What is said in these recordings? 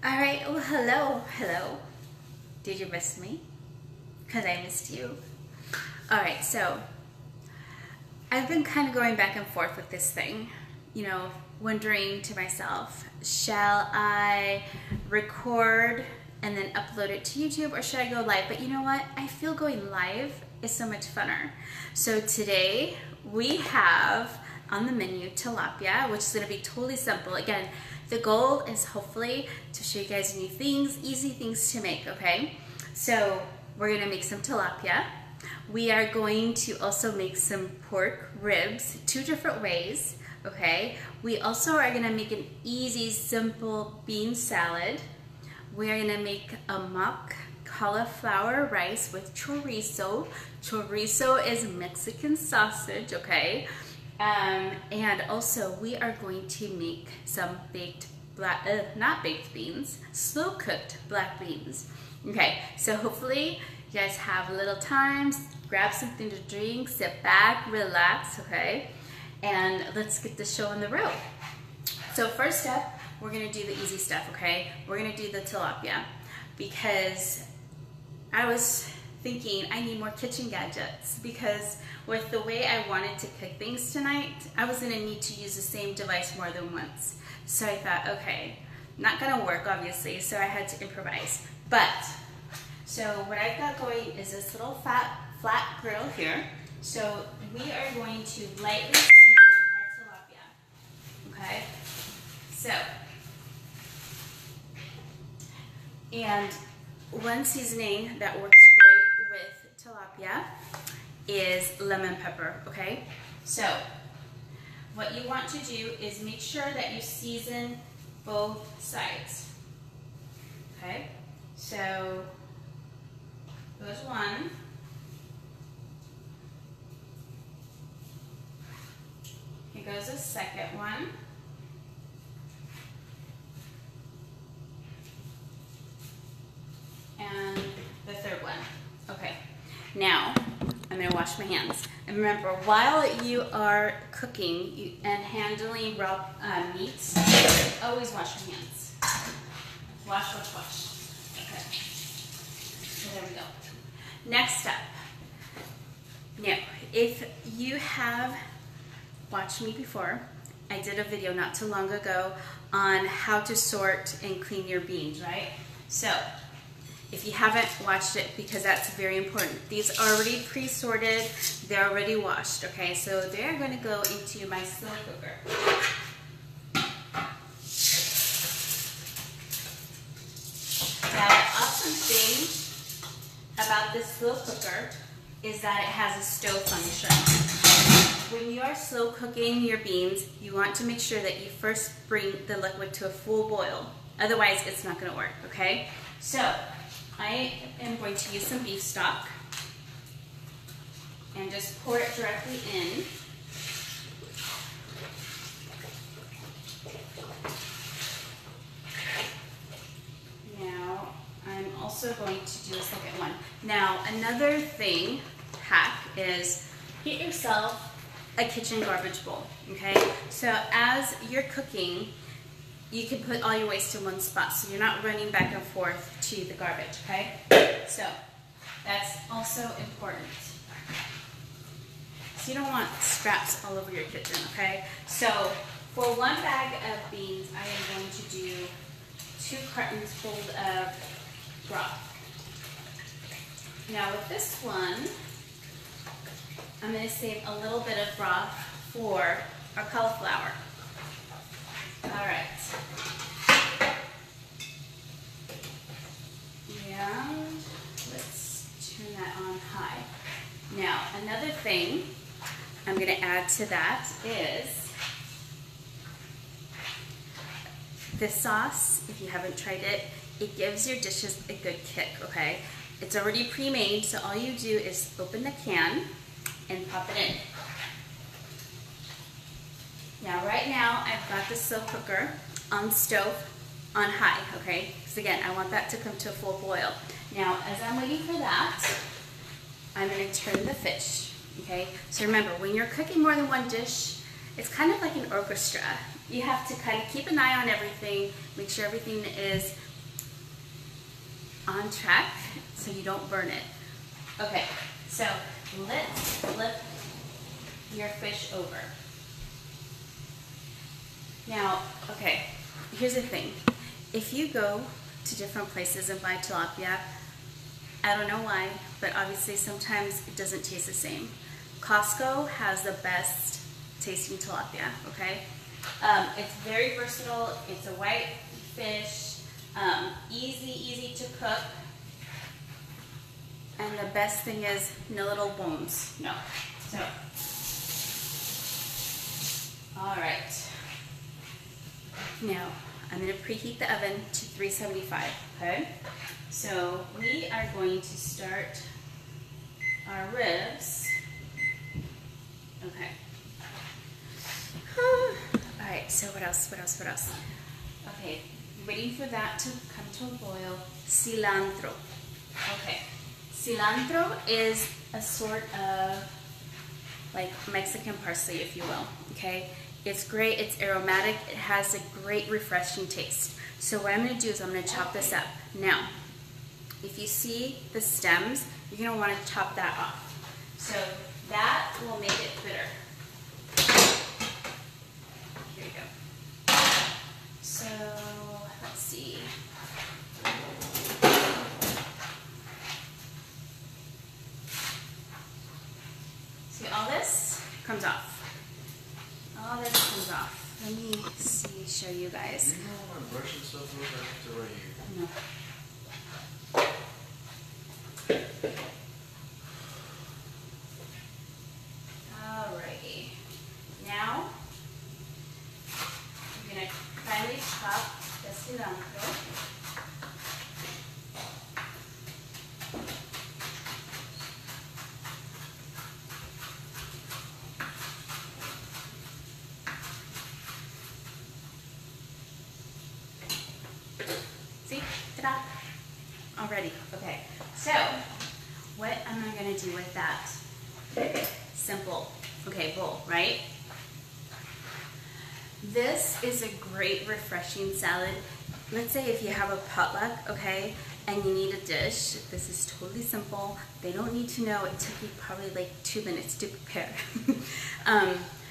All right, well, hello. Did you miss me? Because I missed you. All right, so I've been kind of going back and forth with this thing, wondering to myself, shall I record and then upload it to YouTube, or should I go live? But you know what? I feel going live is so much funner. So today we have on the menu tilapia, which is going to be totally simple. Again, the goal is hopefully to show you guys new things, easy things to make, okay? So we're going to make some tilapia. We are going to also make some pork ribs, 2 different ways, okay? We also are going to make an easy, simple bean salad. We are going to make a mock cauliflower rice with chorizo. Chorizo is Mexican sausage, okay? And also we are going to make some baked not baked beans, slow cooked black beans. Okay, so hopefully you guys have a little time, grab something to drink, sit back, relax, okay? And let's get the show on the road. So first up, we're gonna do the easy stuff, okay? We're gonna do the tilapia because I was thinking I need more kitchen gadgets, because with the way I wanted to cook things tonight, I was gonna need to use the same device more than once. So I thought, okay, not gonna work obviously, so I had to improvise. But, so what I've got going is this little flat grill here. So we are going to lightly season our tilapia, okay? So, and one seasoning that works great with tilapia is lemon pepper, okay? So, what you want to do is make sure that you season both sides, okay? So, goes one. Here goes the second one. And the third one. Okay, now I'm gonna wash my hands. And remember, while you are cooking and handling raw meats, always wash your hands. Wash. Okay, so there we go. Next up, now, if you have watched me before, I did a video not too long ago on how to sort and clean your beans, right? So, if you haven't watched it, because that's very important. These are already pre-sorted, they're already washed, okay? So they're gonna go into my slow cooker. Now, the awesome thing about this slow cooker is that it has a stove function. When you are slow cooking your beans, you want to make sure that you first bring the liquid to a full boil. Otherwise, it's not gonna work, okay? So, I am going to use some beef stock and just pour it directly in. Now, I'm also going to do a second one. Now, another hack is get yourself a kitchen garbage bowl, okay? So as you're cooking, you can put all your waste in one spot, so you're not running back and forth to the garbage, okay? So that's also important. So you don't want scraps all over your kitchen, okay? So for 1 bag of beans, I am going to do 2 cartons full of broth. Now with this one, I'm going to save a little bit of broth for our cauliflower. All right. And let's turn that on high. Now, another thing I'm going to add to that is the sauce. If you haven't tried it, it gives your dishes a good kick, okay? It's already pre-made, so all you do is open the can and pop it in. Now, right now, I've got the slow cooker on the stove on high, okay? Because again, I want that to come to a full boil. Now, as I'm waiting for that, I'm going to turn the fish, okay? So remember, when you're cooking more than one dish, it's kind of like an orchestra. You have to kind of keep an eye on everything, make sure everything is on track so you don't burn it. Okay, so let's flip your fish over. Now, okay, here's the thing. If you go to different places and buy tilapia, I don't know why, but obviously sometimes it doesn't taste the same. Costco has the best tasting tilapia, okay? It's very versatile. It's a white fish, easy to cook. And the best thing is no little bones, no. So, all right. Now, I'm gonna preheat the oven to 375, okay? So we are going to start our ribs. Okay. All right, so what else? Okay, waiting for that to come to a boil. Cilantro. Okay, cilantro is a sort of like Mexican parsley, if you will, okay? It's great, it's aromatic, it has a great refreshing taste. So what I'm gonna do is I'm gonna chop this up. Now, if you see the stems, you're gonna wanna chop that off. So that will make it bitter. Here you go. So, let's see. See, all this comes off. All this comes off. Let me see, show you guys. Do you know I'm brushing stuff over? I have to right here. No. Alrighty. Now, I'm going to finely chop the cilantro. See? Ta-da! Already. Okay. So, what am I going to do with that? Simple. Okay, bowl, right? This is a great refreshing salad. Let's say if you have a potluck, okay, and you need a dish, this is totally simple. They don't need to know. It took you probably like 2 minutes to prepare.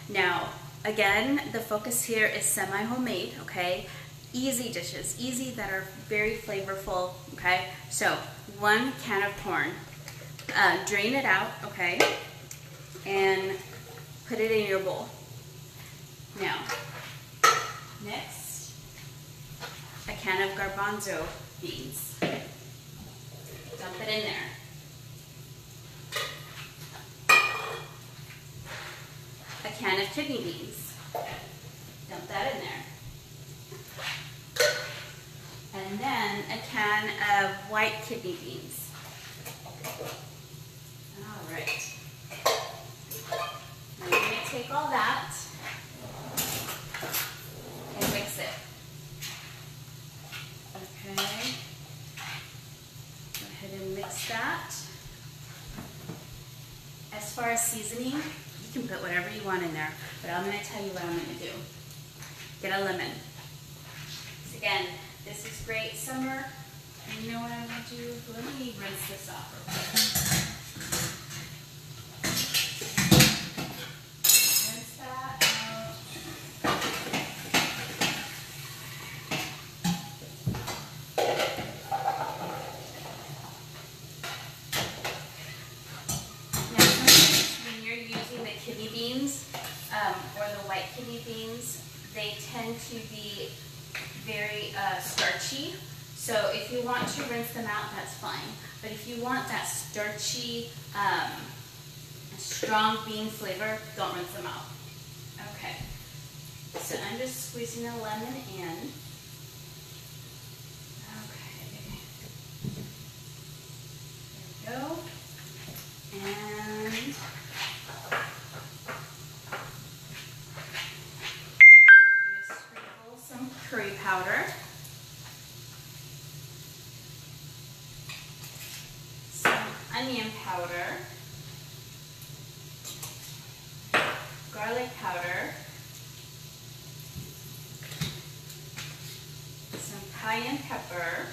Now, again, the focus here is semi-homemade, okay? Easy dishes, easy that are very flavorful, okay? So, 1 can of corn. Drain it out, okay? And put it in your bowl. Now, next, a can of garbanzo beans. Dump it in there. A can of kidney beans. Dump that in there. And then a can of white kidney beans. All right. Now you're going to take all that and mix it. Okay. Go ahead and mix that. As far as seasoning, you can put whatever you want in there, but I'm going to tell you what I'm going to do. Get a lemon. So again, this is great summer. And you know what I'm going to do? Let me rinse this off real quick. Rinse that out. Now sometimes when you're using the kidney beans or the white kidney beans, they tend to be very starchy. So if you want to rinse them out, that's fine. But if you want that starchy, strong bean flavor, don't rinse them out. Okay. So I'm just squeezing the lemon in. Okay. There we go. And some curry powder, some onion powder, garlic powder, some cayenne pepper,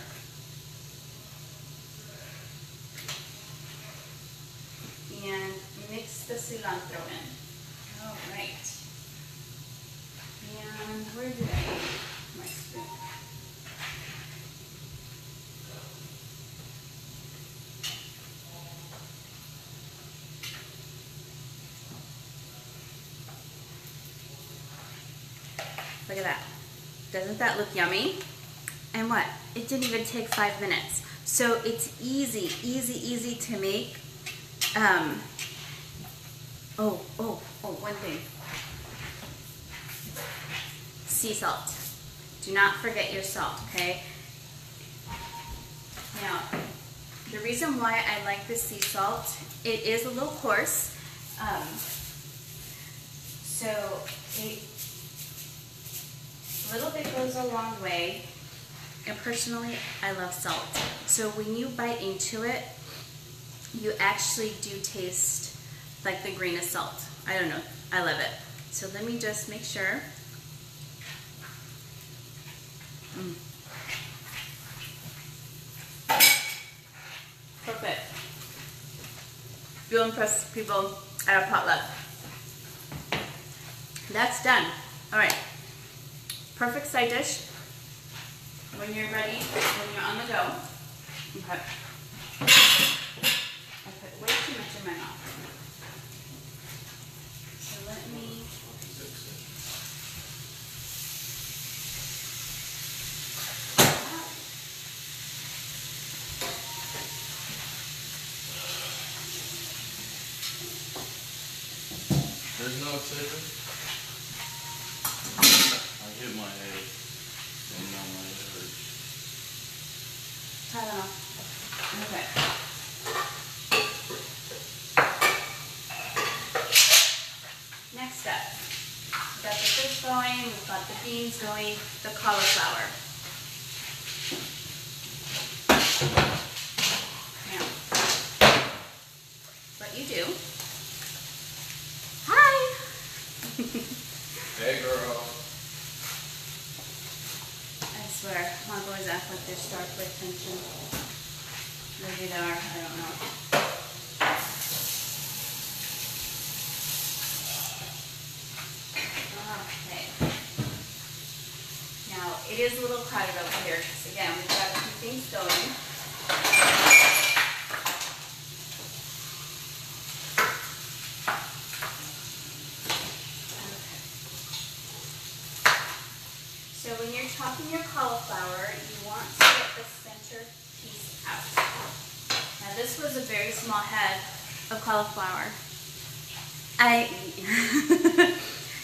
the cilantro in. All right. And where did I put my spoon? Look at that. Doesn't that look yummy? And what? It didn't even take 5 minutes. So it's easy, easy to make. One thing. Sea salt. Do not forget your salt, okay? Now, the reason why I like the sea salt, it is a little coarse. So a little bit goes a long way. And personally, I love salt. So when you bite into it, you actually do taste like the grain of salt. I don't know, I love it. So let me just make sure. Perfect. You'll impress people at a potluck. That's done. All right. Perfect side dish. When you're ready, when you're on the go. Okay. I put way too much in my mouth. So let me. There's no excitement. I hit my head and now my head hurts. I don't know. Okay. Next up, we've got the fish going, we've got the beans going, the cauliflower. Now, what you do. Hi! Hey girl. I swear, my boys act like they're starved for attention. Maybe they are, I don't know. Okay. Now, it is a little crowded over here, because again, we've got a few things going. So when you're chopping your cauliflower, you want to get the center piece out. Now this was a very small head of cauliflower.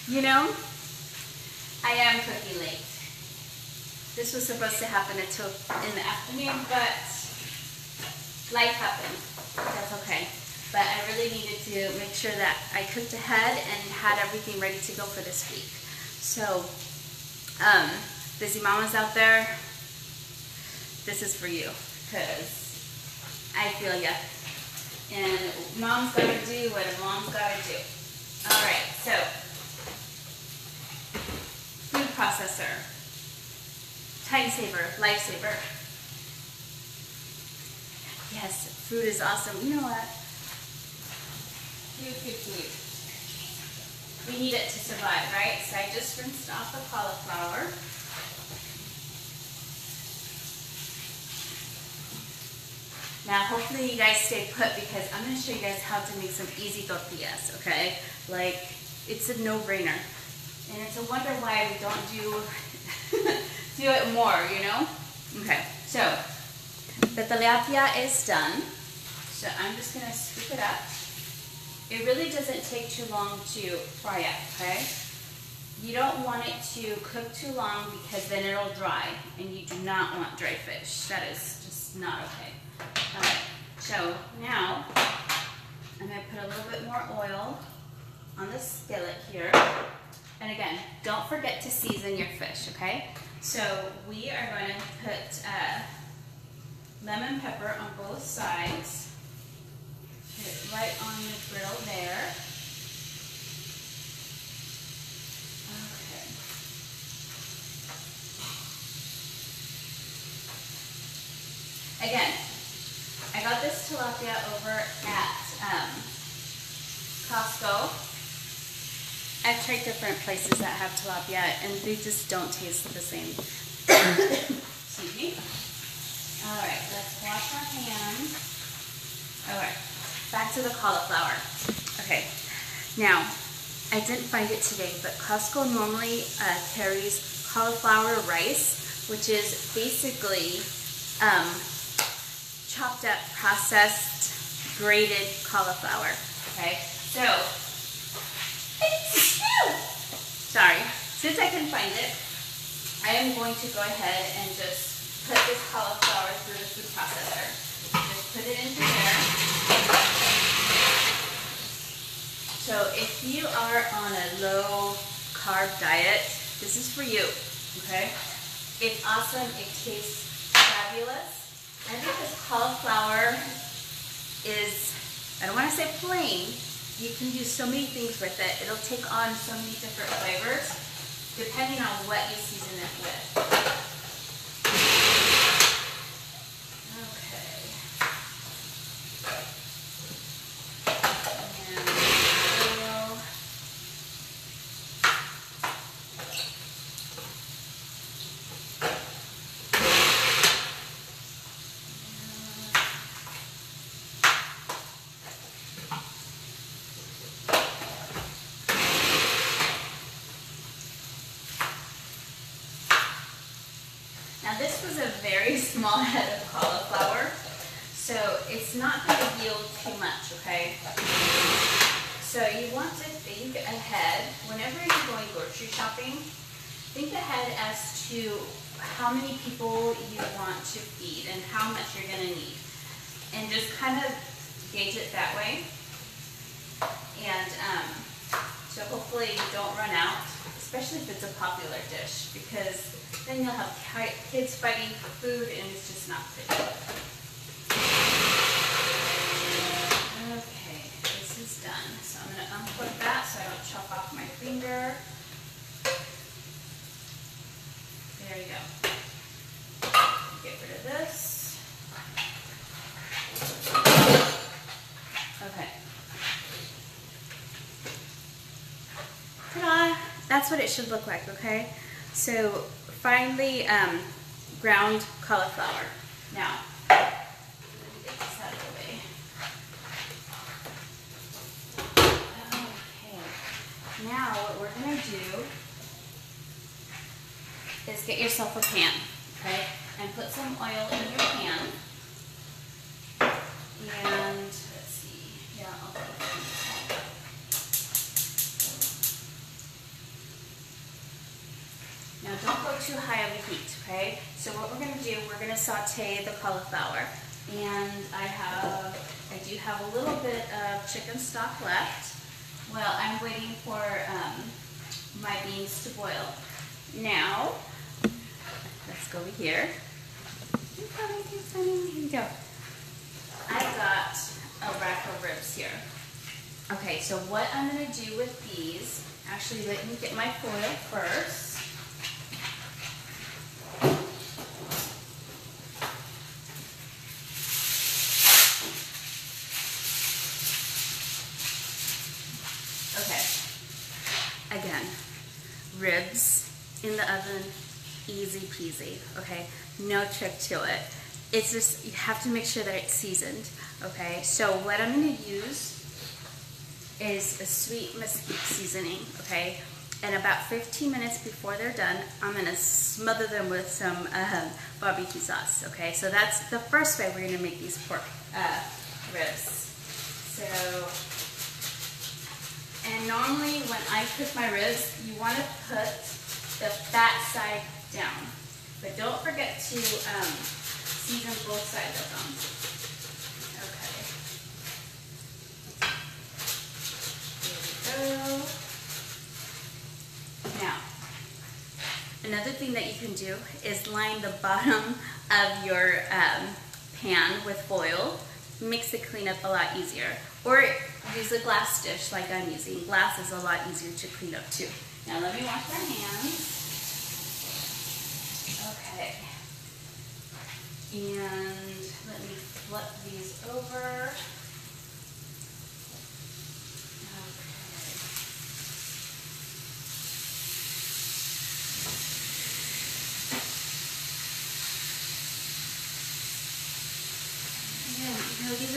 You know, I am cooking late. This was supposed to happen until in the afternoon, but life happened. That's okay. But I really needed to make sure that I cooked ahead and had everything ready to go for this week. So, busy mamas out there, this is for you, because I feel ya. And mom's gotta do what a mom's gotta do. Alright, so, food processor, time saver, lifesaver. Yes, food is awesome. You know what? Food. We need it to survive, right? So I just rinsed off the cauliflower. Now, hopefully you guys stay put, because I'm going to show you guys how to make some easy tortillas, okay? Like, it's a no-brainer. And it's a wonder why we don't do it more, you know? Okay, so the tilapia is done. So I'm just going to scoop it up. It really doesn't take too long to fry up, okay? You don't want it to cook too long, because then it'll dry, and you do not want dry fish. That is just not okay. Alright, so now I'm going to put a little bit more oil on the skillet here. And again, don't forget to season your fish, okay? So we are going to put lemon pepper on both sides. Put it right on the grill there. Okay. Again, I got this tilapia over at Costco. I've tried different places that have tilapia and they just don't taste the same. Excuse me. Alright, let's wash our hands. Alright, back to the cauliflower. Okay, now, I didn't find it today, but Costco normally carries cauliflower rice, which is basically chopped up, processed, grated cauliflower. Okay, so, sorry, since I can find it, I am going to go ahead and just put this cauliflower through the food processor. Just put it into there. So if you are on a low carb diet, this is for you, okay? It's awesome, it tastes fabulous. And because cauliflower is, I don't want to say plain, you can do so many things with it. It'll take on so many different flavors, depending on what you season it with. Now this was a very small head of cauliflower, so it's not going to yield too much, okay? So you want to think ahead, whenever you're going grocery shopping, think ahead as to how many people you want to feed and how much you're going to need. And just kind of gauge it that way. And so hopefully you don't run out, especially if it's a popular dish, because then you'll have kids fighting for food and it's just not pretty. Okay, this is done. So I'm going to unplug that so I don't chop off my finger. There you go. Get rid of this. Okay. Ta-da! That's what it should look like, okay? So finely ground cauliflower. Now, let me get this out of the way. Okay. Now what we're going to do is get yourself a pan, okay? And put some oil in your pan. And let's see. Yeah, I'll put it in. Now don't go too high of a heat, okay? So what we're going to do, we're going to saute the cauliflower. And I do have a little bit of chicken stock left while I'm waiting for my beans to boil. Now, let's go over here. Here we go. I got a rack of ribs here. Okay, so what I'm going to do with these, actually let me get my foil first. Okay, again, ribs in the oven, easy peasy, okay? No trick to it. It's just, you have to make sure that it's seasoned, okay? So what I'm gonna use is a sweet mesquite seasoning, okay? And about 15 minutes before they're done, I'm gonna smother them with some barbecue sauce, okay? So that's the first way we're gonna make these pork ribs. So, and normally when I cook my ribs, you wanna put the fat side down. But don't forget to season both sides of them. Okay. There we go. Now, another thing that you can do is line the bottom of your pan with foil. Makes the cleanup a lot easier. Or use a glass dish like I'm using. Glass is a lot easier to clean up too. Now let me wash my hands. Okay. And let me flip these over.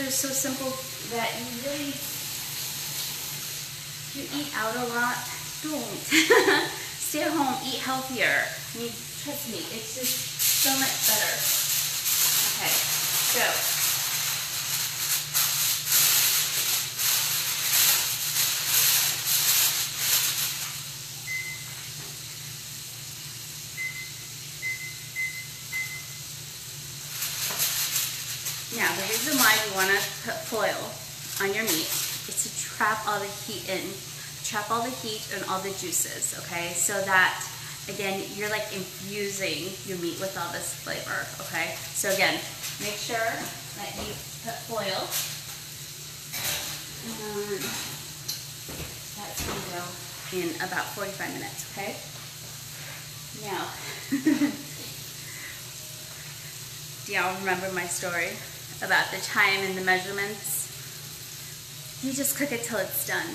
is so simple that you really, you eat out a lot, don't. Stay at home, eat healthier. I mean, trust me, it's just so much better. Okay, so. Now, the reason why you want to put foil on your meat is to trap all the heat in, trap all the heat and all the juices, okay? So that, again, you're like infusing your meat with all this flavor, okay? So again, make sure that you put foil. And that's going to go in about 45 minutes, okay? Now, do y'all remember my story about the time and the measurements? You just cook it till it's done.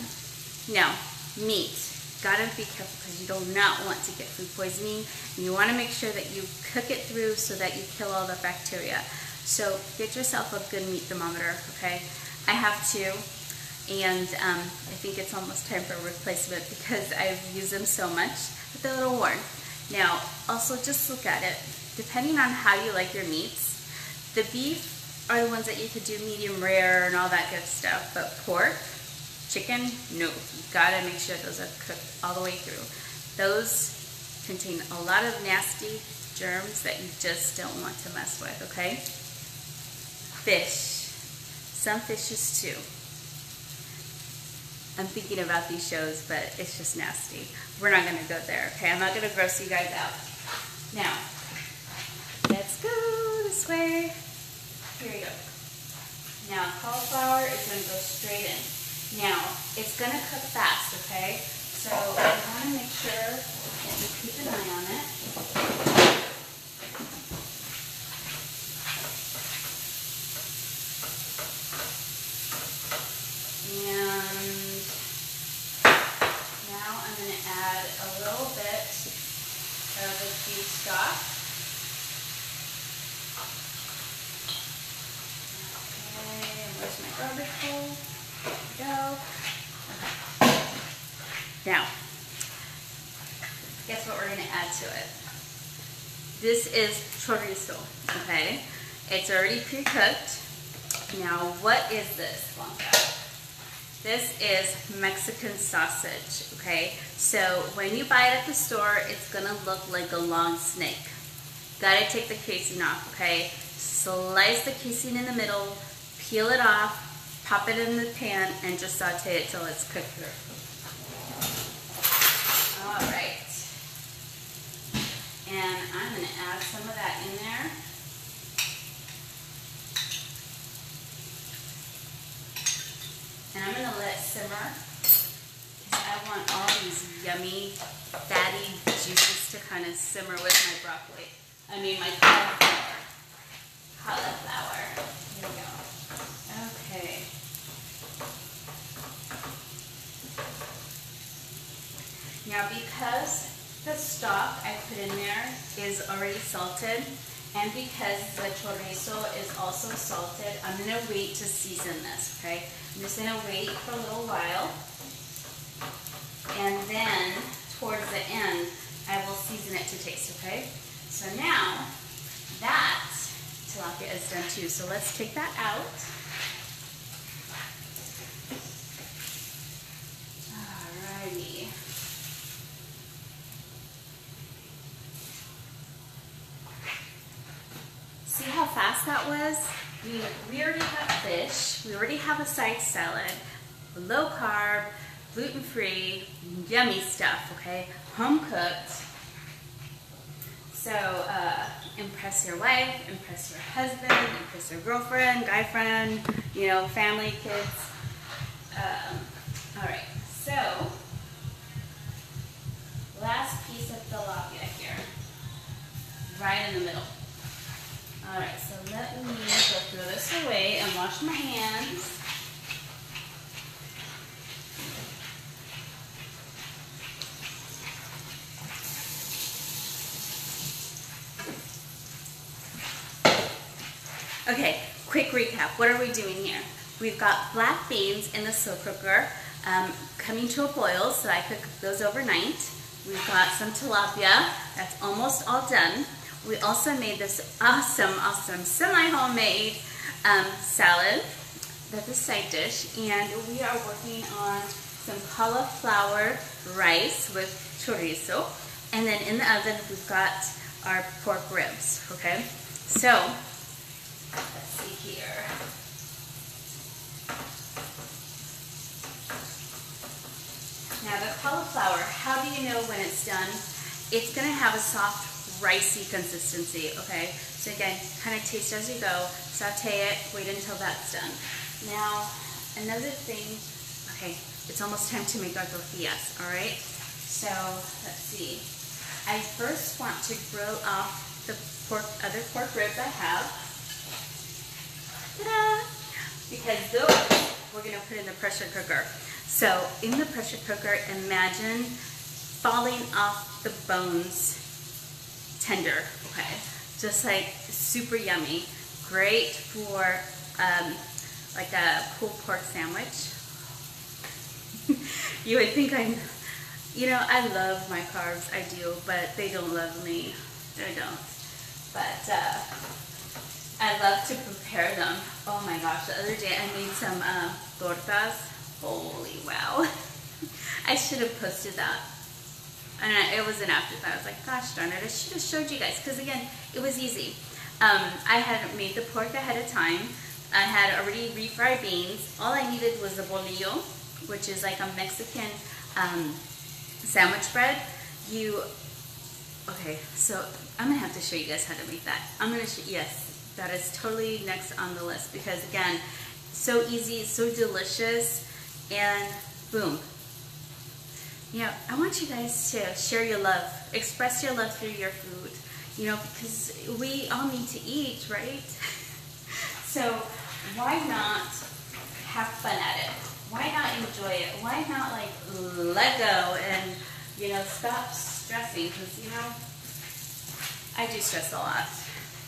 Now, meat, gotta be careful because you do not want to get food poisoning, and you want to make sure that you cook it through so that you kill all the bacteria. So get yourself a good meat thermometer, okay? I have two, and I think it's almost time for a replacement because I've used them so much, but they're a little worn. Now, also just look at it. Depending on how you like your meats, the beef are the ones that you could do medium rare and all that good stuff, but pork, chicken, no. You gotta make sure those are cooked all the way through. Those contain a lot of nasty germs that you just don't want to mess with, okay? Fish. Some fishes too. I'm thinking about these shows, but it's just nasty. We're not gonna go there, okay? I'm not gonna gross you guys out. Now, let's go this way. Here we go. Now, cauliflower is going to go straight in. Now, it's going to cook fast, okay? So, you want to make sure that you keep an eye on it. And now I'm going to add a little bit of the beef stock. Where's my garbage bowl? There we go. Okay. Now, guess what we're going to add to it? This is chorizo, okay? It's already pre-cooked. Now, what is this, Blanca? This is Mexican sausage, okay? So, when you buy it at the store, it's going to look like a long snake. Gotta take the casing off, okay? Slice the casing in the middle, peel it off, pop it in the pan, and just saute it till it's cooked through. All right. And I'm going to add some of that in there. And I'm going to let it simmer because I want all these yummy, fatty juices to kind of simmer with my broccoli. My cauliflower. Cauliflower. Here we go. Okay. Now, because the stock I put in there is already salted, and because the chorizo is also salted, I'm going to wait to season this, okay? I'm just going to wait for a little while, and then towards the end, I will season it to taste, okay? So now, that tilapia is done too, so let's take that out. Alrighty. See how fast that was? We already have fish, we already have a side salad, low carb, gluten-free, yummy stuff, okay? Home cooked. So impress your wife, impress your husband, impress your girlfriend, guy friend, you know, family, kids. All right, so last piece of tilapia here, right in the middle. All right, so let me go throw this away and wash my hands. Okay, quick recap. What are we doing here? We've got black beans in the slow cooker coming to a boil, so I cooked those overnight. We've got some tilapia. That's almost all done. We also made this awesome semi-homemade salad. That's a side dish. And we are working on some cauliflower rice with chorizo. And then in the oven, we've got our pork ribs, okay? So, let's see here. Now the cauliflower, how do you know when it's done? It's gonna have a soft, ricey consistency, okay? So again, kind of taste as you go, saute it, wait until that's done. Now, another thing, okay, it's almost time to make our tortillas, all right? So, let's see. I first want to grill off the other pork ribs I have. Ta-da! Because those we're gonna put in the pressure cooker. So in the pressure cooker, imagine falling off the bones tender, okay? Just like super yummy. Great for like a pulled pork sandwich. You would think I love my carbs, I do, but they don't love me. They don't. But I love to prepare them. Oh my gosh, the other day I made some tortas. Holy wow. I should have posted that. And it was an afterthought. I was like, gosh darn it, I should have showed you guys. Because again, it was easy. I had made the pork ahead of time. I had already refried beans. All I needed was a bolillo, which is like a Mexican sandwich bread. Okay, so I'm gonna have to show you guys how to make that. Yes, that is totally next on the list because again, so easy, so delicious, and boom. I want you guys to share your love, express your love through your food, because we all need to eat, right? So why not have fun at it? Why not enjoy it? Why not let go and, stop stressing? Because, I do stress a lot.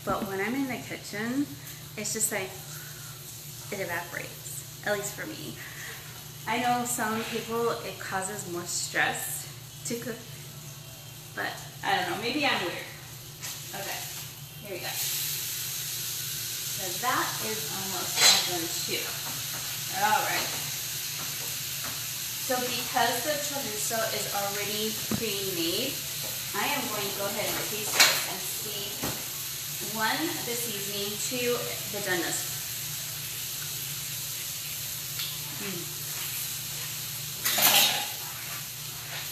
But when I'm in the kitchen, it's just like, it evaporates, at least for me. I know some people, it causes more stress to cook, but I don't know, maybe I'm weird. Okay, here we go. So that is almost all done too. All right. So because the chorizo is already pre-made, I am going to go ahead and taste this and see, 1, the seasoning, 2, the doneness.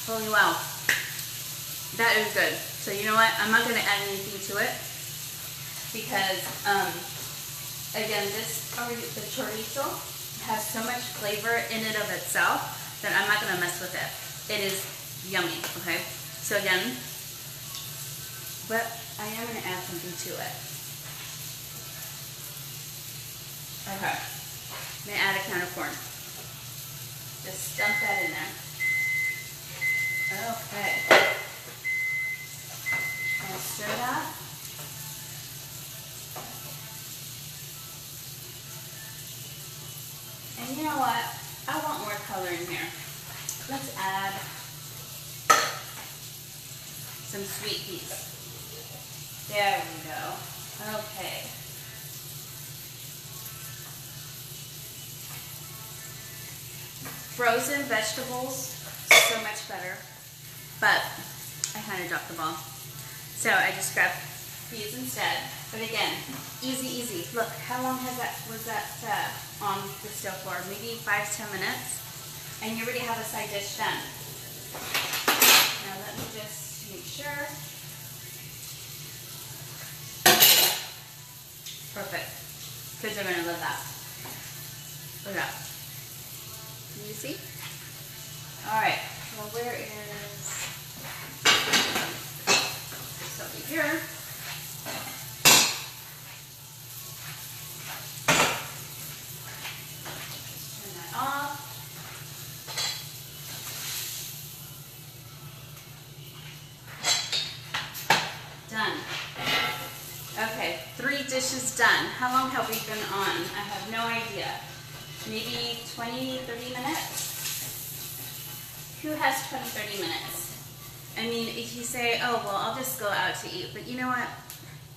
Holy wow, that is good. So you know what, I'm not going to add anything to it because, again, the chorizo has so much flavor in it of itself that I'm not going to mess with it. It is yummy, okay? So again, but I am going to add something to it. Okay, I'm going to add a can of corn. Just dump that in there. Okay. And stir that. And you know what? I want more color in here. Let's add some sweet peas. There we go. Okay. Frozen vegetables, so much better. But I kind of dropped the ball. So I just grabbed peas instead. But again, easy. Look, how long was that on the stove for? Maybe 5-10 minutes. And you already have a side dish done. Now let me just make sure. Perfect. Kids are gonna love that. Look at that. Can you see? All right. Well, where is this over here? Just turn that off. Done. Okay, 3 dish is done. How long have we been on? I have no idea. Maybe 20, 30 minutes? Who has 20, 30 minutes? I mean, if you say, oh, well, I'll just go out to eat. But you know what?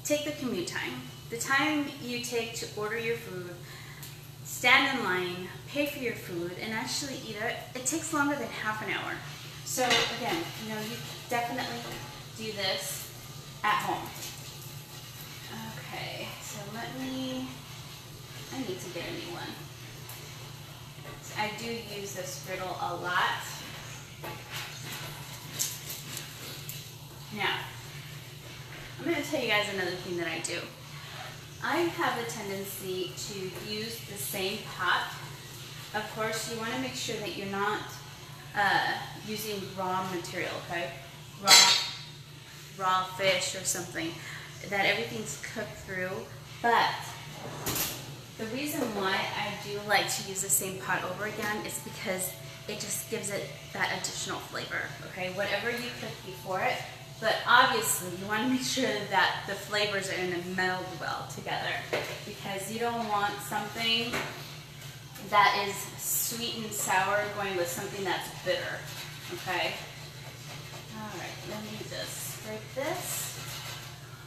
Take the commute time. The time you take to order your food, stand in line, pay for your food, and actually eat it, it takes longer than half an hour. So again, you know, you definitely do this at home. Okay, so I need to get a new one. I do use this griddle a lot. Now, I'm going to tell you guys another thing that I do. I have a tendency to use the same pot. Of course, you want to make sure that you're not using raw material, okay? Raw fish or something, that everything's cooked through. But the reason why I do like to use the same pot over again is because it just gives it that additional flavor, okay? Whatever you cooked before it, but obviously you want to make sure that the flavors are going to meld well together, because you don't want something that is sweet and sour going with something that's bitter, okay? All right, let me just scrape this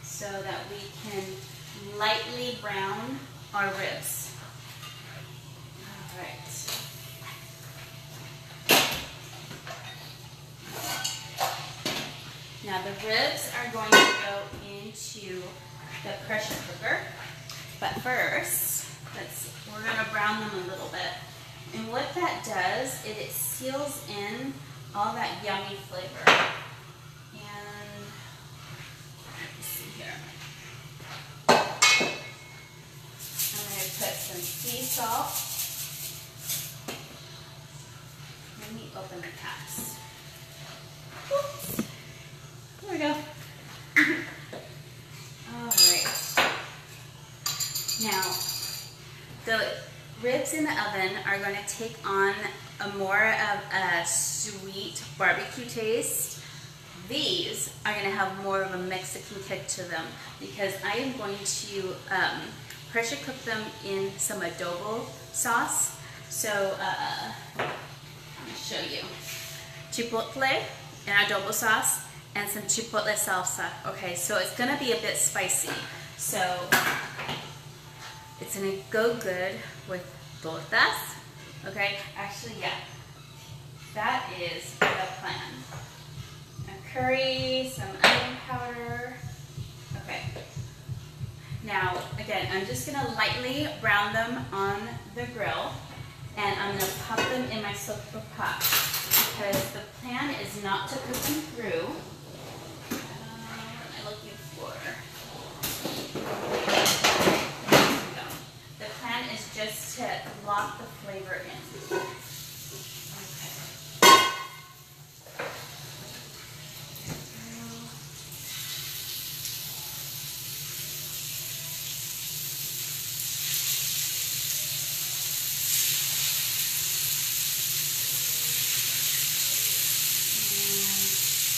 so that we can lightly brown our ribs. All right. Now the ribs are going to go into the pressure cooker, but first, we're going to brown them a little bit. And what that does is it seals in all that yummy flavor. And let's see here. I'm going to put some sea salt. Let me open the caps. Oops. There we go. All right. Now, the ribs in the oven are going to take on a more of a sweet barbecue taste. These are going to have more of a Mexican kick to them, because I am going to pressure cook them in some adobo sauce. So let me show you. Chipotle and adobo sauce and some chipotle salsa. Okay, so it's going to be a bit spicy. So it's going to go good with tortas. Okay, actually, yeah, that is the plan. A curry, some onion powder. Okay. Now, again, I'm just going to lightly brown them on the grill, and I'm going to pop them in my silver pot, because the plan is not to cook them through. What am I looking for? The plan is just to lock the flavor in. Okay.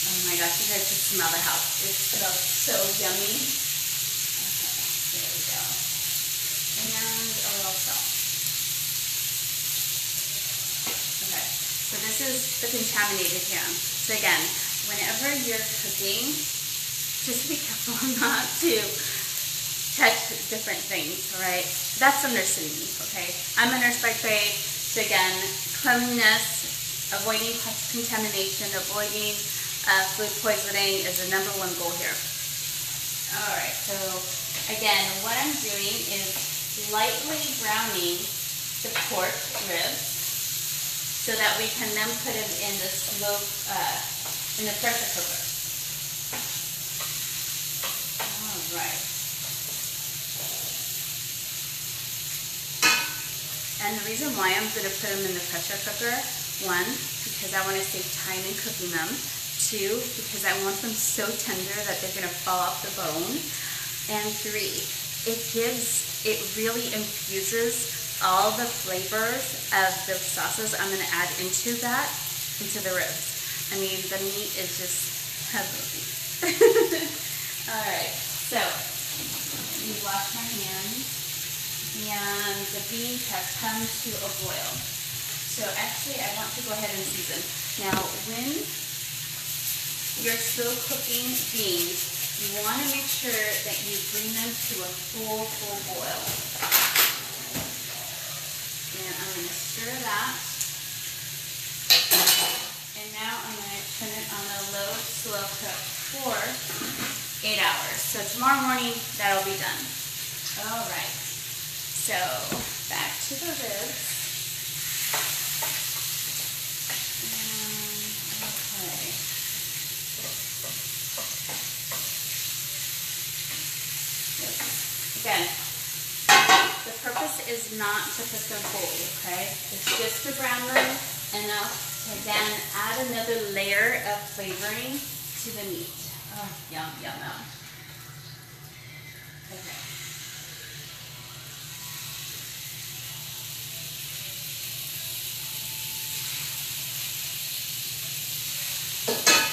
Oh my gosh, you guys should smell the house. It smells so yummy. Okay, there we go. And a little salt. Okay, so this is the contaminated ham. So again, whenever you're cooking, just be careful not to touch different things, right? That's a nurse in me, okay? I'm a nurse by trade, so again, cleanliness, avoiding contamination, avoiding food poisoning is the #1 goal here. All right, so again, what I'm doing is lightly browning the pork ribs so that we can then put them in the in the pressure cooker. All right. And the reason why I'm going to put them in the pressure cooker, 1, because I want to save time in cooking them. 2, because I want them so tender that they're going to fall off the bone. And 3, it really infuses all the flavors of the sauces I'm going to add into the ribs. I mean, the meat is just heavenly. All right, so you wash my hands, and the beans have come to a boil. So actually I want to go ahead and season. Now when you're still cooking beans, you want to make sure that you bring them to a full boil. And I'm going to stir that. And now I'm going to turn it on a low to slow cook for 8 hours. So tomorrow morning, that'll be done. All right. So back to the ribs. Okay. Again, the purpose is not to cook them whole, okay? It's just to brown them enough to then add another layer of flavoring to the meat. Oh, yum, yum, yum. Okay.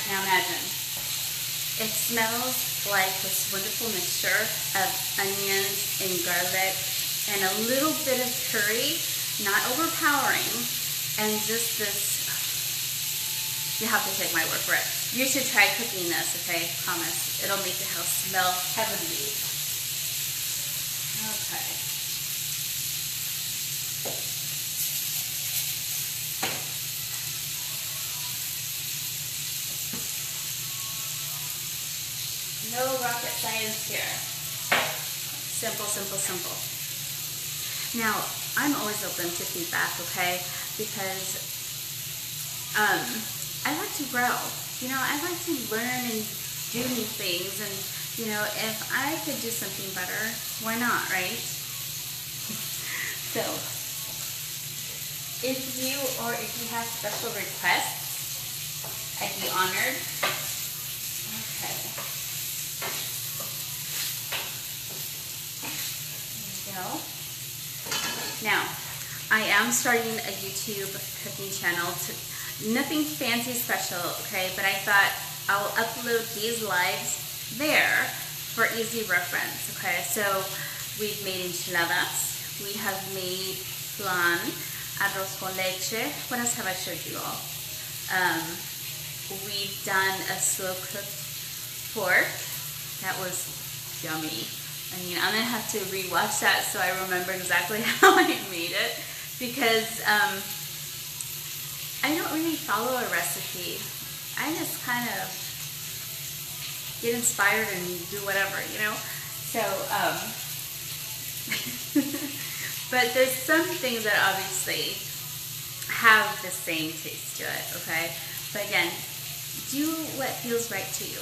Now imagine, it smells like this wonderful mixture of onions and garlic and a little bit of curry, not overpowering, and just this, you have to take my word for it. You should try cooking this, okay? Promise. It'll make the house smell heavenly. Okay. No rocket science here. Simple, simple, simple. Now, I'm always open to feedback, okay? Because I like to grow. You know, I like to learn and do new things. And, you know, if I could do something better, why not, right? So, if you have special requests, I'd be honored. Okay. There we go. Now, I am starting a YouTube cooking channel. Nothing fancy special, okay? But I thought I'll upload these lives there for easy reference, okay? So we've made enchiladas. We have made flan, arroz con leche. What else have I showed you all? We've done a slow-cooked pork. That was yummy. I mean, I'm gonna have to rewatch that so I remember exactly how I made it, because I don't really follow a recipe. I just kind of get inspired and do whatever, you know? So, but there's some things that obviously have the same taste to it, okay? But again, do what feels right to you.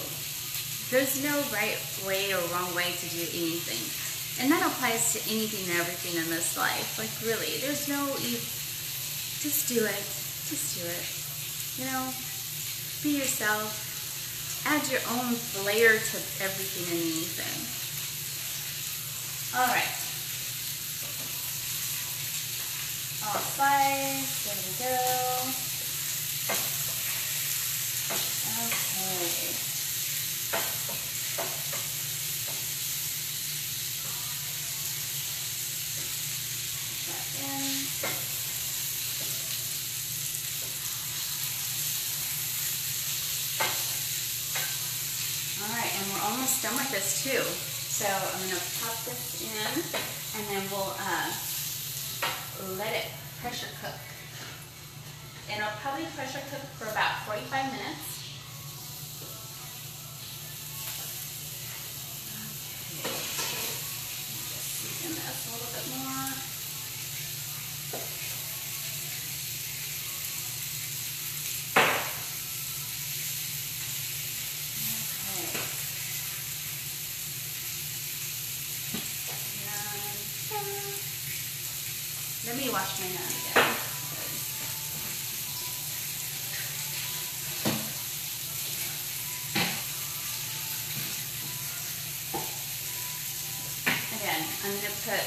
There's no right way or wrong way to do anything. And that applies to anything and everything in this life. Like really, there's no, just do it. Just do it. You know, be yourself. Add your own flair to everything and anything. All right. All sliced. There we go. Okay. Almost done with this too. So I'm going to pop this in and then we'll let it pressure cook. And it'll probably pressure cook for about 45 minutes. Okay. Just season this a little bit more. Let me wash my hand again. Again, I'm going to put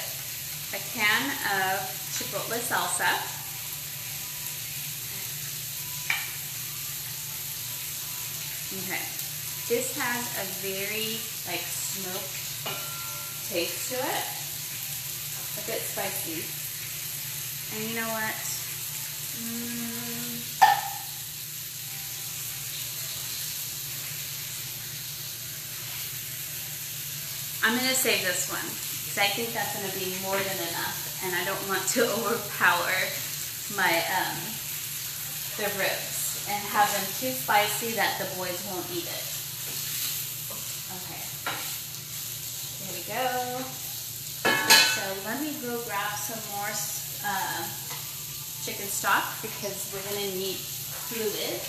a can of chipotle salsa. Okay. This has a very like smoked taste to it. A bit spicy. And you know what? I'm going to save this one because I think that's going to be more than enough, and I don't want to overpower my the ribs and have them too spicy that the boys won't eat it. Okay, there we go. So let me go grab some more chicken stock because we're going to need fluid.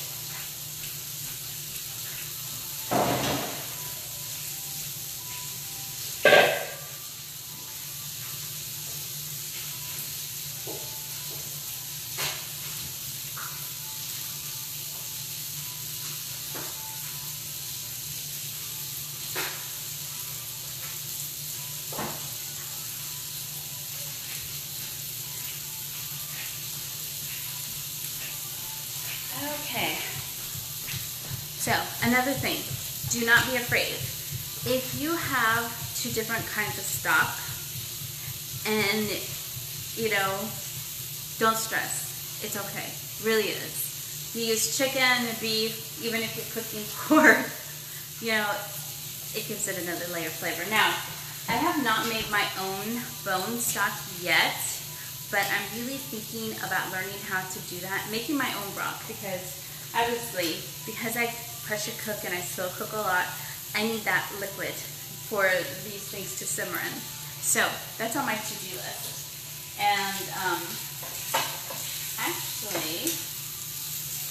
Okay, so another thing, do not be afraid. If you have two different kinds of stock and, you know, don't stress, it's okay, really is. You use chicken, beef, even if you're cooking pork, you know, it gives it another layer of flavor. Now, I have not made my own bone stock yet, but I'm really thinking about learning how to do that, making my own broth, because obviously, because I pressure cook and I slow cook a lot, I need that liquid for these things to simmer in. So that's on my to-do list. And actually,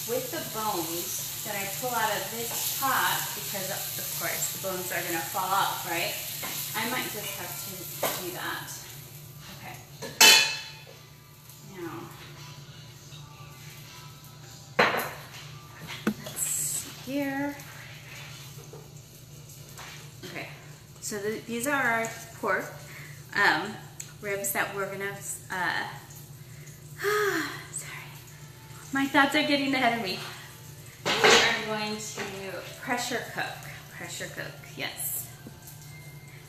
with the bones that I pull out of this pot, because of course the bones are gonna fall off, right? I might just have to do that. Okay. Now, let's see here. Okay, so these are our pork ribs that we're gonna, sorry, my thoughts are getting ahead of me. We are going to pressure cook, yes.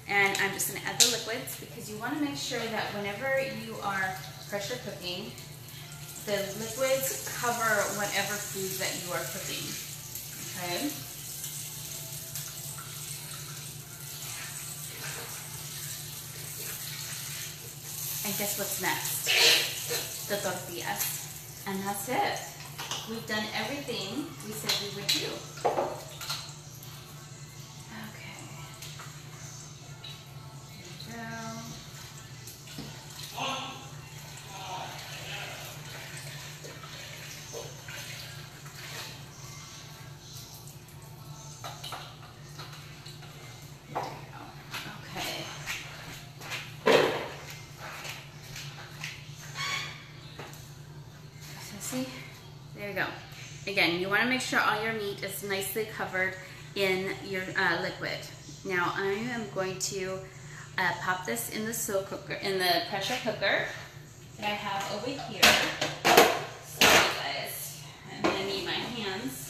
And I'm just gonna add the liquids because you wanna make sure that whenever you are pressure cooking, the liquids cover whatever food that you are cooking, okay? And guess what's next? The tortillas. And that's it. We've done everything we said we would do. Okay. There we go. See, there you go. Again, you want to make sure all your meat is nicely covered in your liquid. Now I am going to pop this in the slow cooker, in the pressure cooker that I have over here. Sorry guys, I'm gonna need my hands.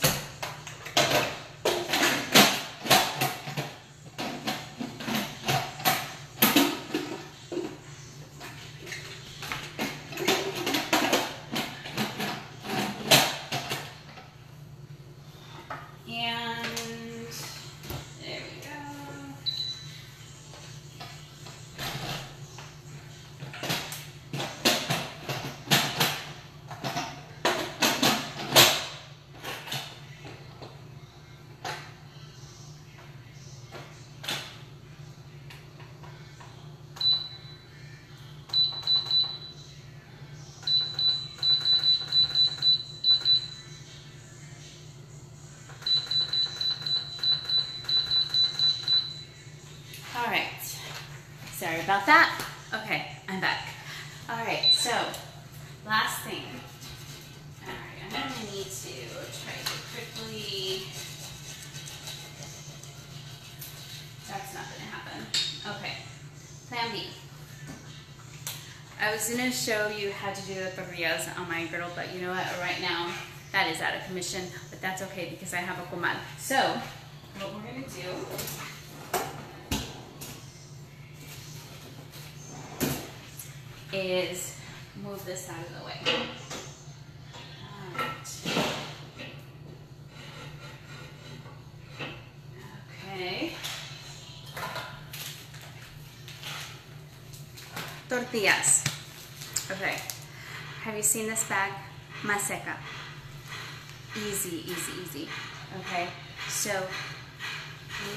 Sorry about that. Okay, I'm back. All right, so last thing. All right, I'm gonna need to try to quickly. That's not gonna happen. Okay, plan B. I was gonna show you how to do the tortillas on my griddle, but you know what? Right now, that is out of commission, but that's okay because I have a comal. So, what we're gonna do is move this out of the way. All right. Okay. Tortillas. Okay. Have you seen this bag? Más seca. Easy, easy, easy. Okay. So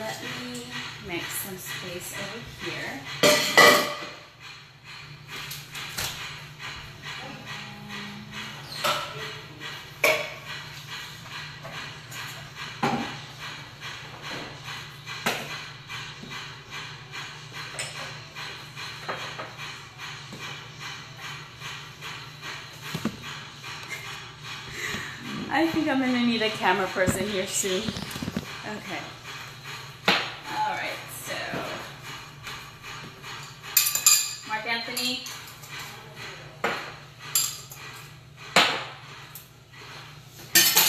let me make some space over here. I think I'm gonna need a camera person here soon. Okay. All right, so Mark Anthony.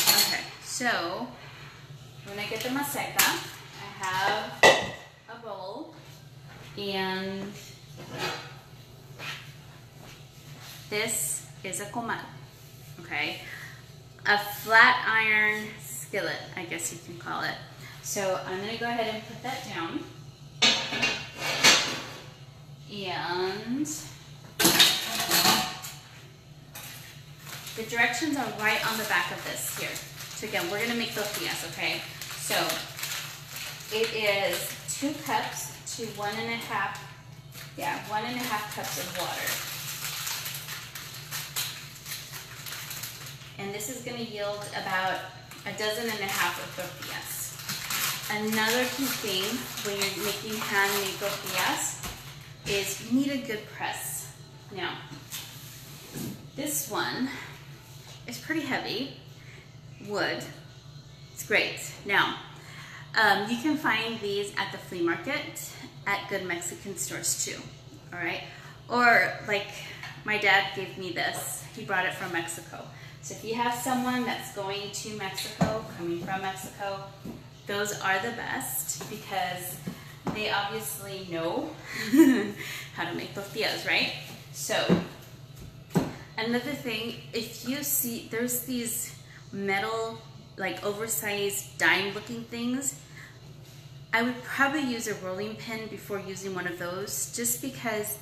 Okay, so when I get the maseca, I have a bowl and this is a comal, okay? A flat iron skillet, I guess you can call it. So I'm gonna go ahead and put that down. And the directions are right on the back of this here. So again, we're gonna make tortillas, okay? So it is 2 cups to 1.5, 1.5 cups of water. And this is going to yield about 1.5 dozen of tortillas. Another key thing when you're making handmade tortillas is you need a good press. Now, this one is pretty heavy, wood. It's great. Now, you can find these at the flea market at good Mexican stores too, all right? Or like my dad gave me this. He brought it from Mexico. So if you have someone that's going to Mexico, coming from Mexico, those are the best because they obviously know how to make tortillas, right? So another thing, if you see, there's these metal, like oversized dime looking things, I would probably use a rolling pin before using one of those just because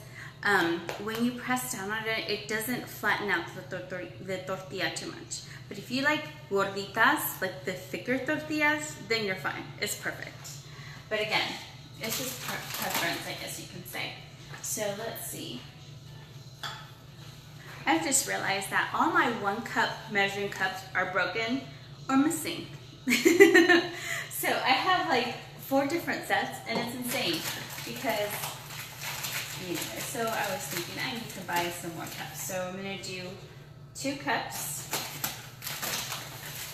when you press down on it, it doesn't flatten out the tortilla too much. But if you like gorditas, like the thicker tortillas, then you're fine. It's perfect. But again, it's just preference, I guess you can say. So let's see. I've just realized that all my 1 cup measuring cups are broken or missing. So I have like 4 different sets and it's insane because anyway, so I was thinking I need to buy some more cups. So I'm going to do 2 cups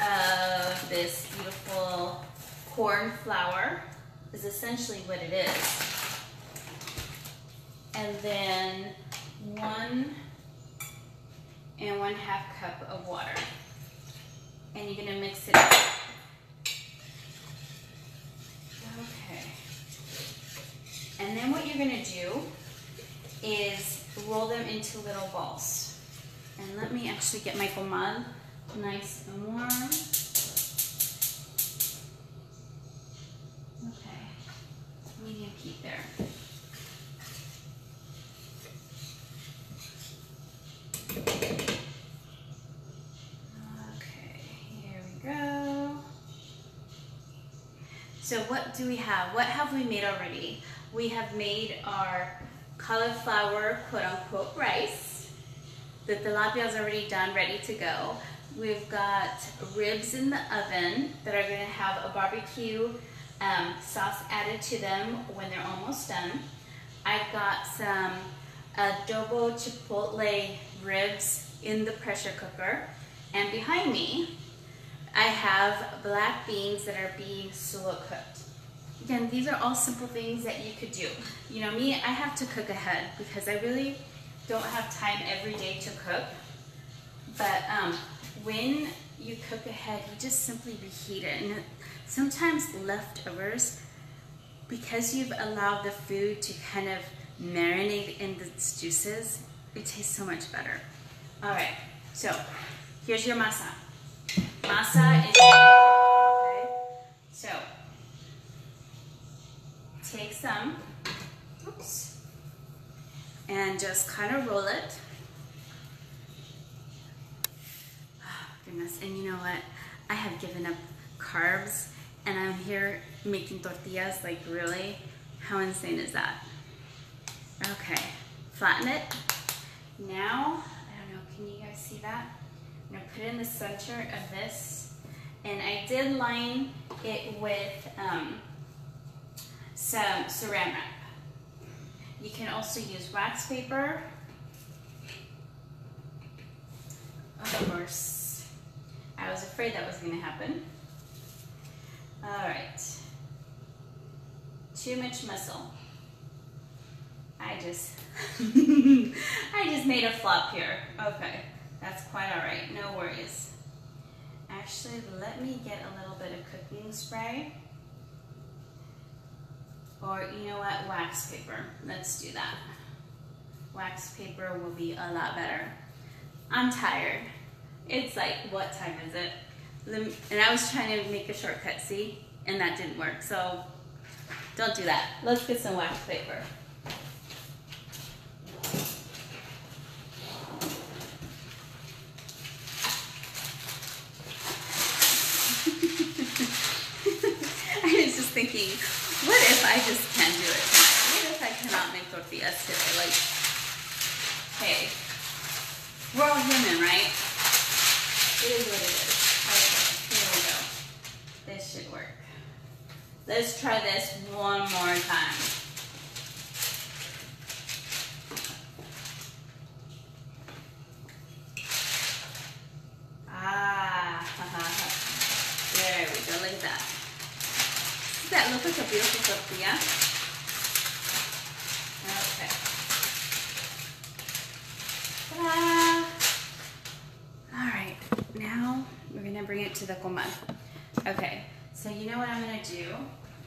of this beautiful corn flour, is essentially what it is. And then 1 1/2 cup of water. And you're going to mix it up. Okay. And then what you're going to do is roll them into little balls. And let me actually get my comal nice and warm. Okay, medium heat there. Okay, here we go. So what do we have? What have we made already? We have made our cauliflower quote-unquote rice. The tilapia is already done, ready to go. We've got ribs in the oven that are going to have a barbecue sauce added to them when they're almost done. I've got some adobo chipotle ribs in the pressure cooker. And behind me, I have black beans that are being slow cooked. Again, these are all simple things that you could do. You know me, I have to cook ahead because I really don't have time every day to cook. But when you cook ahead, you just simply reheat it. And sometimes leftovers, because you've allowed the food to kind of marinate in its juices, It tastes so much better. All right, so here's your masa. Masa is, okay, so take some, oops, and just kind of roll it. Oh, goodness, and you know what? I have given up carbs, and I'm here making tortillas, like really? How insane is that? Okay, flatten it. Now, I don't know, can you guys see that? I'm gonna put it in the center of this, and I did line it with some saran wrap. You can also use wax paper. Of course, I was afraid that was gonna happen. All right, too much muscle. I just made a flop here. Okay, that's quite all right, no worries. Actually, let me get a little bit of cooking spray. Or you know what, wax paper. Let's do that. Wax paper will be a lot better. I'm tired. It's like, what time is it? And I was trying to make a shortcut, see? And that didn't work, so don't do that. Let's get some wax paper. I was just thinking, what if I just can't do it tonight? What if I cannot make tortillas today? Like, hey, we're all human, right? It is what it is. Okay, here we go. This should work. Let's try this one more time. There we go, look at that. Does that look like a beautiful tortilla? Okay. Ta-da! All right, now we're gonna bring it to the comal. Okay, so you know what I'm gonna do?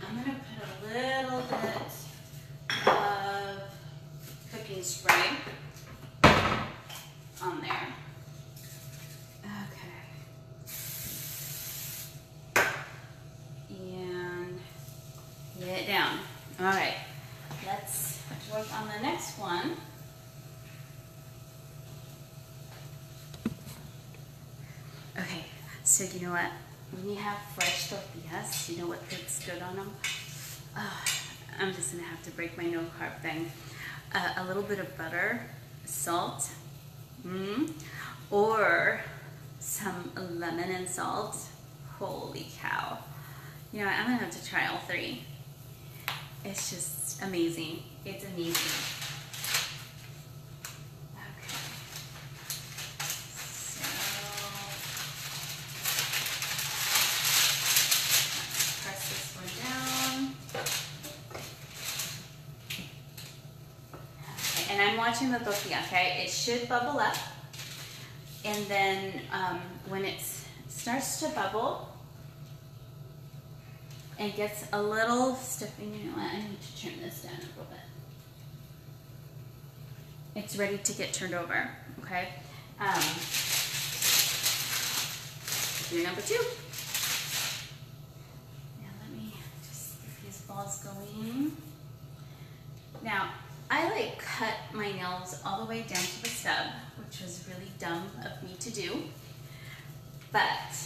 I'm gonna put a little bit of cooking spray on there. It down. All right, let's work on the next one. Okay, so you know what? When you have fresh tortillas, you know what looks good on them? I'm just gonna have to break my no carb thing. A little bit of butter, salt, or some lemon and salt. Holy cow. You know what? I'm gonna have to try all three. It's just amazing. It's amazing. Okay. So, let's press this one down. Okay, and I'm watching the tortilla, okay? It should bubble up. And then when it starts to bubble, it gets a little stiff, and you know what, I need to turn this down a little bit. It's ready to get turned over, okay? Do number two. Now let me just get these balls going. Now, I like cut my nails all the way down to the stub, which was really dumb of me to do, but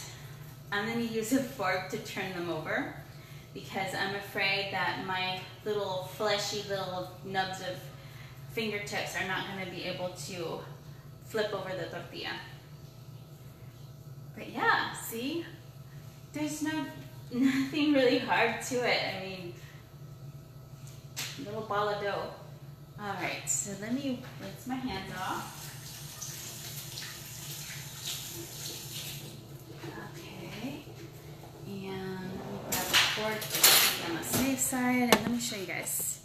I'm gonna use a fork to turn them over, because I'm afraid that my little fleshy little nubs of fingertips are not going to be able to flip over the tortilla. But yeah, see? There's nothing really hard to it. I mean, little ball of dough. All right, so let me rinse my hands off. Okay, and grab a fork to be on the safe side, and let me show you guys.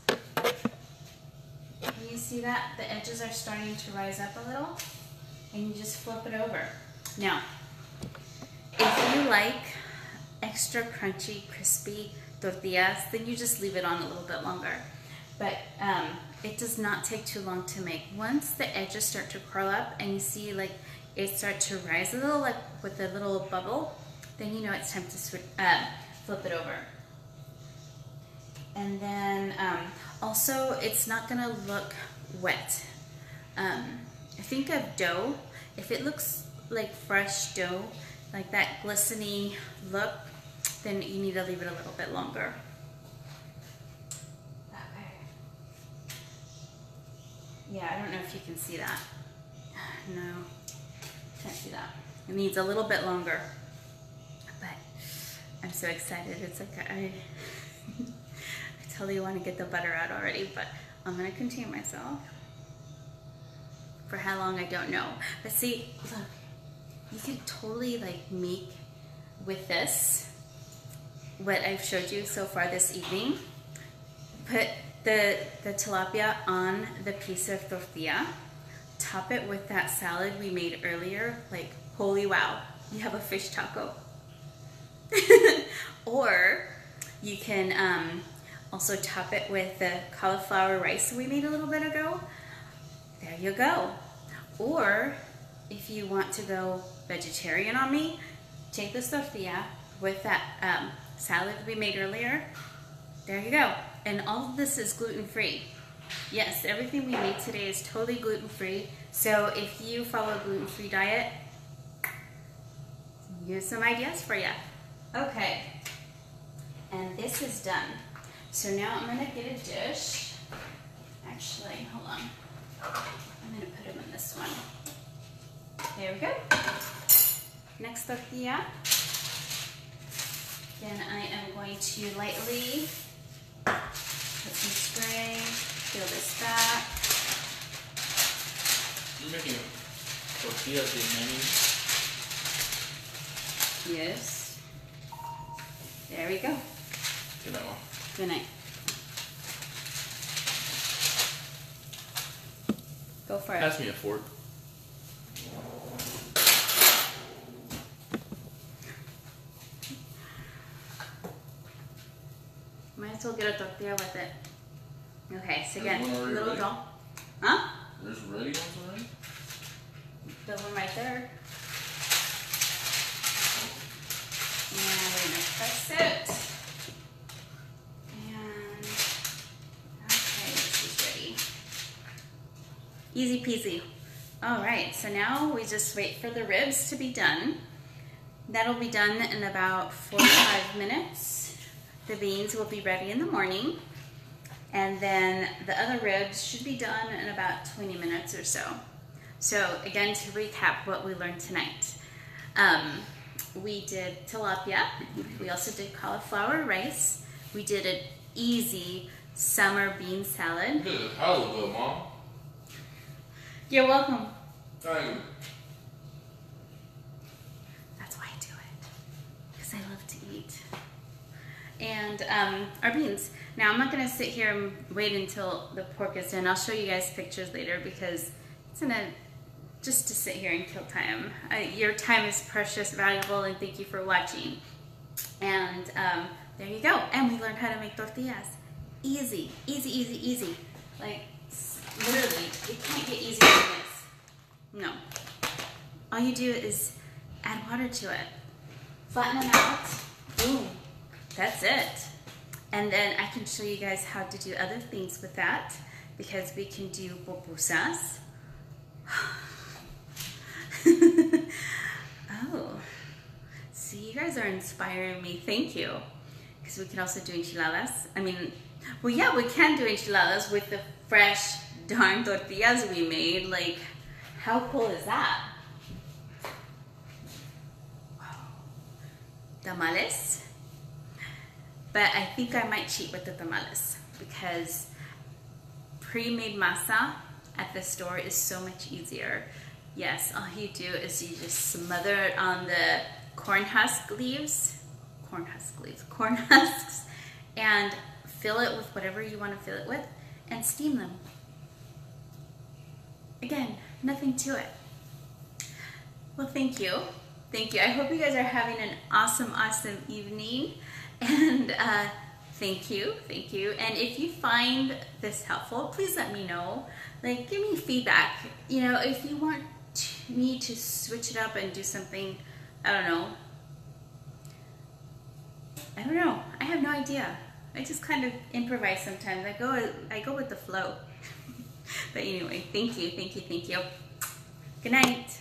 Can you see that? The edges are starting to rise up a little, and you just flip it over. Now, if you like extra crunchy, crispy tortillas, then you just leave it on a little bit longer. But it does not take too long to make. Once the edges start to curl up and you see like it start to rise a little, like with a little bubble, then you know it's time to flip it over. And then also it's not gonna look wet. Think of dough. If it looks like fresh dough, like that glistening look, then you need to leave it a little bit longer. Okay. Yeah, I don't know if you can see that. No, can't see that. It needs a little bit longer, but I'm so excited. It's like I totally want to get the butter out already, but I'm gonna contain myself. For how long, I don't know. But see, look, you could totally like make with this what I've showed you so far this evening. Put the tilapia on the piece of tortilla, top it with that salad we made earlier. Like, holy wow, you have a fish taco. Or you can also top it with the cauliflower rice we made a little bit ago. There you go. Or if you want to go vegetarian on me, take this tortilla with that salad we made earlier. There you go. And all of this is gluten-free. Yes, everything we made today is totally gluten-free. So if you follow a gluten-free diet, here's some ideas for you. Okay, and this is done. So now I'm gonna get a dish. Actually, hold on. I'm gonna put them in this one. There we go. Next tortilla. Then I am going to lightly put some spray, fill this back. You're making tortillas de many. Yes. There we go. Good night, Mom. Good night. Go for it. Pass me a fork. Might as well get a tortilla with it. Okay, so again, There's one already little ready? doll. Huh? There's ready ones already? The one right there. And we're gonna press it. And okay, this is ready. Easy peasy. All right, so now we just wait for the ribs to be done. That'll be done in about 45 minutes. The beans will be ready in the morning. And then the other ribs should be done in about 20 minutes or so. So again, to recap what we learned tonight. We did tilapia. We also did cauliflower rice. We did an easy summer bean salad. This is hella good, Mom. You're welcome. Thank you. That's why I do it, because I love to eat. And our beans. Now I'm not gonna sit here and wait until the pork is done. I'll show you guys pictures later because it's gonna just to sit here and kill time. Your time is precious, valuable, and thank you for watching. And there you go. And we learned how to make tortillas. Easy, easy, easy, easy. Like literally, it can't get easier than this. No. All you do is add water to it. Flatten them out. Boom. That's it. And then I can show you guys how to do other things with that because we can do pupusas. Oh, see, you guys are inspiring me. Thank you. Because we can also do enchiladas. I mean, well, yeah, we can do enchiladas with the fresh darn tortillas we made. Like, how cool is that? Wow. Tamales. But I think I might cheat with the tamales because pre-made masa at the store is so much easier. Yes, all you do is you just smother it on the corn husks, and fill it with whatever you want to fill it with and steam them. Again, nothing to it. Well, thank you. Thank you. I hope you guys are having an awesome, awesome evening. And Thank you, thank you. And if you find this helpful, please let me know. Like, give me feedback. You know, if you want me to switch it up and do something, I don't know. I have no idea. I just kind of improvise sometimes. I go with the flow. But anyway, thank you. Good night.